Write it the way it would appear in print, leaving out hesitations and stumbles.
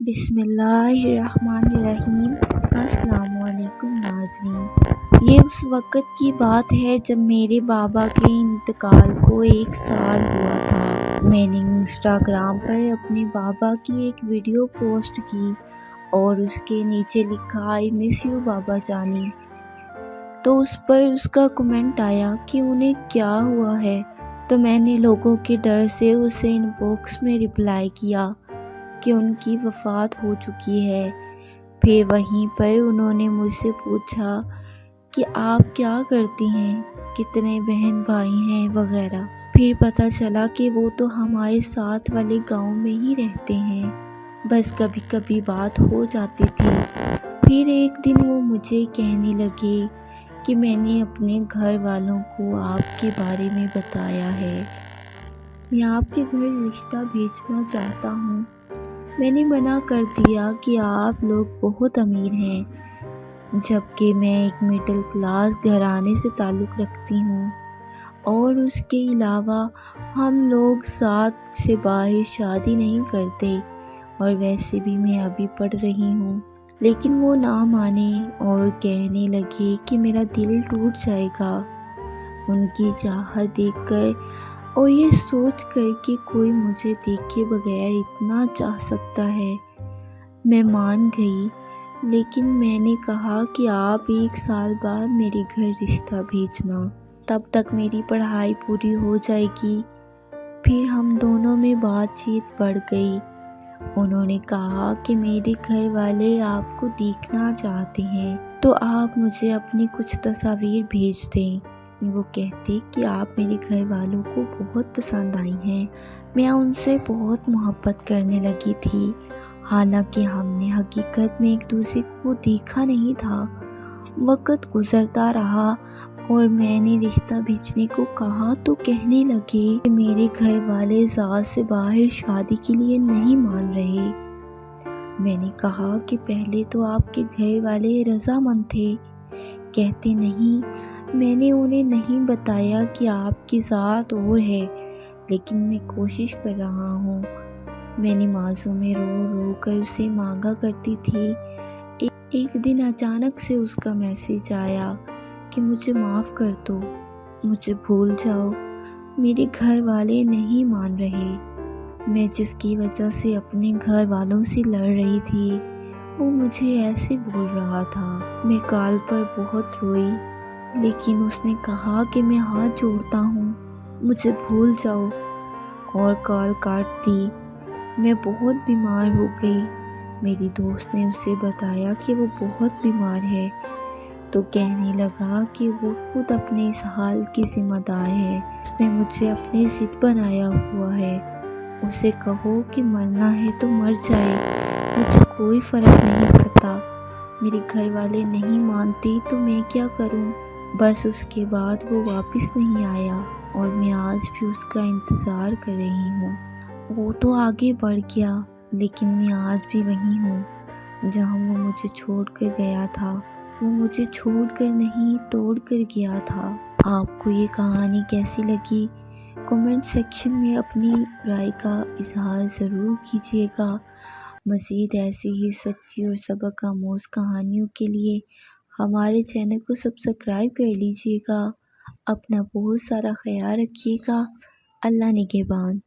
بسم اللہ الرحمن الرحیم۔ السلام علیکم ناظرین، یہ اس وقت کی بات ہے جب میرے بابا کے انتقال کو 1 سال ہوا تھا۔ میں نے انسٹاگرام پر اپنے بابا کی ایک ویڈیو پوسٹ کی اور اس کے نیچے لکھا "I miss you بابا جانی"۔ تو اس پر اس کا کمنٹ آیا کہ انہیں کیا ہوا ہے، تو میں نے لوگوں کے ڈر سے اسے ان باکس میں رپلائی کیا کہ ان کی وفات ہو چکی ہے۔ پھر وہیں پر انہوں نے مجھ سے پوچھا کہ آپ کیا کرتی ہیں، کتنے بہن بھائی ہیں وغیرہ۔ پھر پتہ چلا کہ وہ تو ہمارے ساتھ والے گاؤں میں ہی رہتے ہیں، بس کبھی کبھی بات ہو جاتی تھی۔ پھر ایک دن وہ مجھے کہنے لگے کہ میں نے اپنے گھر والوں کو آپ کے بارے میں بتایا ہے، میں آپ کے گھر رشتہ بھیجنا چاہتا ہوں۔ میں نے منع کر دیا کہ آپ لوگ بہت امیر ہیں، جبکہ میں ایک مڈل کلاس گھرانے سے تعلق رکھتی ہوں، اور اس کے علاوہ ہم لوگ 7 سے باہر شادی نہیں کرتے، اور ویسے بھی میں ابھی پڑھ رہی ہوں۔ لیکن وہ نہ مانے اور کہنے لگے کہ میرا دل ٹوٹ جائے گا ان کی چاہت دیکھ کر، اور یہ سوچ کر کہ کوئی مجھے دیکھے بغیر اتنا چاہ سکتا ہے۔ میں مان گئی، لیکن میں نے کہا کہ آپ 1 سال بعد میرے گھر رشتہ بھیجنا، تب تک میری پڑھائی پوری ہو جائے گی۔ پھر ہم دونوں میں بات چیت بڑھ گئی۔ انہوں نے کہا کہ میرے گھر والے آپ کو دیکھنا چاہتے ہیں، تو آپ مجھے اپنی کچھ تصاویر بھیج دیں۔ وہ کہتے کہ آپ میرے گھر والوں کو بہت پسند آئی ہیں۔ میں ان سے بہت محبت کرنے لگی تھی، حالانکہ ہم نے حقیقت میں ایک دوسرے کو دیکھا نہیں تھا۔ وقت گزرتا رہا اور میں نے رشتہ بھیجنے کو کہا تو کہنے لگے کہ میرے گھر والے 7 سے باہر شادی کے لیے نہیں مان رہے۔ میں نے کہا کہ پہلے تو آپ کے گھر والے رضامند تھے۔ کہتے نہیں، میں نے انہیں نہیں بتایا کہ آپ کی ذات اور ہے، لیکن میں کوشش کر رہا ہوں۔ میں نمازوں میں رو رو کر اسے مانگا کرتی تھی۔ ایک دن اچانک سے اس کا میسج آیا کہ مجھے معاف کر دو، مجھے بھول جاؤ، میرے گھر والے نہیں مان رہے۔ میں جس کی وجہ سے اپنے گھر والوں سے لڑ رہی تھی، وہ مجھے ایسے بول رہا تھا۔ میں کال پر بہت روئی، لیکن اس نے کہا کہ میں ہاتھ جوڑتا ہوں، مجھے بھول جاؤ، اور کال کاٹ دی۔ میں بہت بیمار ہو گئی۔ میری دوست نے اسے بتایا کہ وہ بہت بیمار ہے، تو کہنے لگا کہ وہ خود اپنے اس حال کی ذمہ دار ہے۔ اس نے مجھے اپنی ضد بنایا ہوا ہے۔ اسے کہو کہ مرنا ہے تو مر جائے، مجھے کوئی فرق نہیں پڑتا۔ میرے گھر والے نہیں مانتے تو میں کیا کروں؟ بس اس کے بعد وہ واپس نہیں آیا، اور میں آج بھی اس کا انتظار کر رہی ہوں۔ وہ تو آگے بڑھ گیا، لیکن میں آج بھی وہیں ہوں جہاں وہ مجھے چھوڑ کر گیا تھا۔ وہ مجھے چھوڑ کر نہیں، توڑ کر گیا تھا۔ آپ کو یہ کہانی کیسی لگی؟ کمنٹ سیکشن میں اپنی رائے کا اظہار ضرور کیجیے گا۔ مزید ایسی ہی سچی اور سبق آموز کہانیوں کے لیے ہمارے چینل کو سبسکرائب کر لیجیے گا۔ اپنا بہت سارا خیال رکھیے گا۔ اللہ نگہبان۔